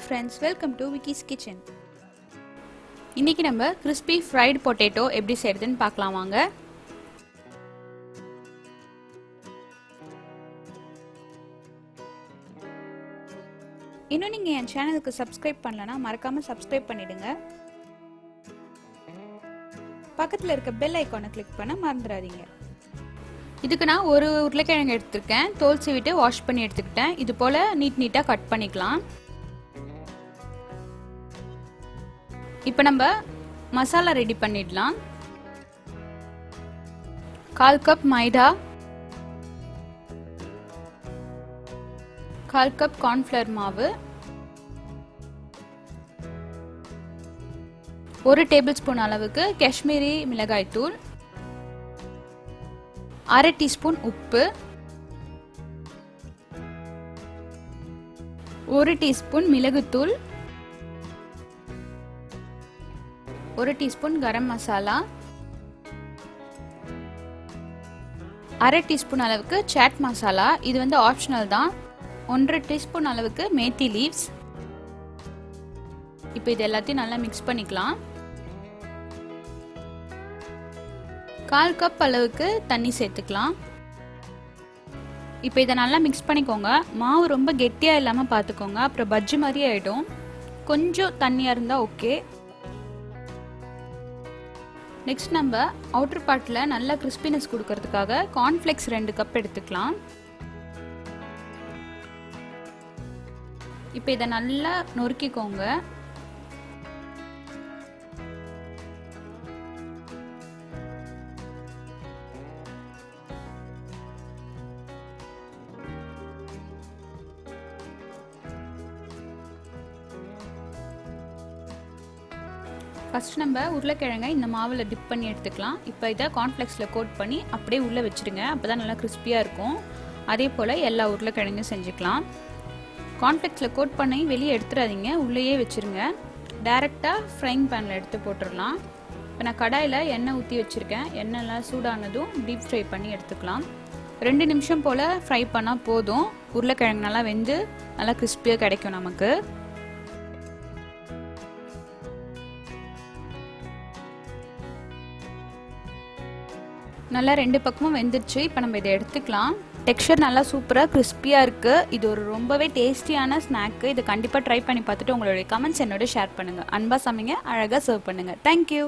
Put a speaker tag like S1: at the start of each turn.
S1: friends, welcome to Vicky's Kitchen. இன்னைக்கு நம்ம crispy fried potato எப்படி செய்யறதுன்னு பார்க்கலாம் வாங்க. இன்னும் நீங்க என் சேனலுக்கு subscribe பண்ணலனா மறக்காம subscribe பண்ணிடுங்க. பக்கத்துல இருக்க bell icon-ஐ click பண்ண மறந்துடாதீங்க. இதுக்கு நான் ஒரு உருளைக்கிழங்கு எடுத்துர்க்கேன். தோல் சீவிட்டு வாஷ் பண்ணி எடுத்துக்கிட்டேன். இது போல நீட்டா கட் பண்ணிக்கலாம். இப்போ நம்ம மசாலா ரெடி பண்ணிடலாம். 1/4 கப் மைதா, 1/4 கப் கார்ன்ஃப்ளவர் மாவு, 1 டேபிள்ஸ்பூன் அளவுக்கு காஷ்மீரி மிளகாய் தூள், 1/2 டீஸ்பூன் உப்பு, 1 டீஸ்பூன் மிளகுத்தூள், 1 டீஸ்பூன் கரம் மசாலா, 1/2 டீஸ்பூன் அளவுக்கு சாட் மசாலா, இது வந்து ஆப்ஷனல் தான். 1/2 டீஸ்பூன் அளவுக்கு மேத்தி லீவ்ஸ். இப்போ இது எல்லாத்தையும் நல்லா மிக்ஸ் பண்ணிக்கலாம். 1/4 கப் அளவுக்கு தண்ணி சேர்த்துக்கலாம். இப்போ இதை நல்லா மிக்ஸ் பண்ணிக்கோங்க. மாவு ரொம்ப கெட்டியா இல்லாம பார்த்துக்கோங்க, அப்புறம் பஜ்ஜி மாதிரி ஆயிடும். கொஞ்சம் தண்ணியா இருந்தா ஓகே. நெக்ஸ்ட் நம்ம அவுட்டர் பார்ட்ல நல்ல கிறிஸ்பினஸ் கொடுக்கிறதுக்காக கார்ன்ஃப்ளேக்ஸ் 2 கப் எடுத்துக்கலாம். இப்போ இதை நல்லா நொறுக்கிக்கோங்க. ஃபர்ஸ்ட் நம்ம உருளைக்கிழங்கை இந்த மாவில் டிப் பண்ணி எடுத்துக்கலாம். இப்போ இதை கார்ன்ஃப்ளேக்ஸில் கோட் பண்ணி அப்படியே உள்ளே வச்சுருங்க. அப்போ தான் நல்லா கிறிஸ்பியாக இருக்கும். அதே போல் எல்லா உருளைக்கிழங்கும் செஞ்சுக்கலாம். கார்ன்ஃப்ளேக்ஸில் கோட் பண்ணி வெளியே எடுத்துடாதீங்க, உள்ளேயே வச்சுருங்க. டைரெக்டாக ஃப்ரைங் பேனில் எடுத்து போட்டுடலாம். இப்போ நான் கடாயில் எண்ணெய் ஊற்றி வச்சுருக்கேன். எண்ணெய்லாம் சூடானதும் டீப் ஃப்ரை பண்ணி எடுத்துக்கலாம். 2 நிமிஷம் போல் ஃப்ரை பண்ணால் போதும். உருளைக்கிழங்கு நல்லா வெந்து நல்லா கிறிஸ்பியாக கிடைக்கும் நமக்கு. நல்லா 2 பக்கமும் வெந்துருச்சு. இப்போ நம்ம இதை எடுத்துக்கலாம். டெக்ஸ்சர் நல்லா சூப்பராக கிறிஸ்பியாக இருக்குது. இது ஒரு ரொம்பவே டேஸ்டியான ஸ்நாக்கு. இதை கண்டிப்பாக ட்ரை பண்ணி பார்த்துட்டு உங்களுடைய கமெண்ட்ஸ் என்னோட ஷேர் பண்ணுங்கள். அன்பாக சமைங்க, அழகாக சர்வ் பண்ணுங்கள். தேங்க்யூ.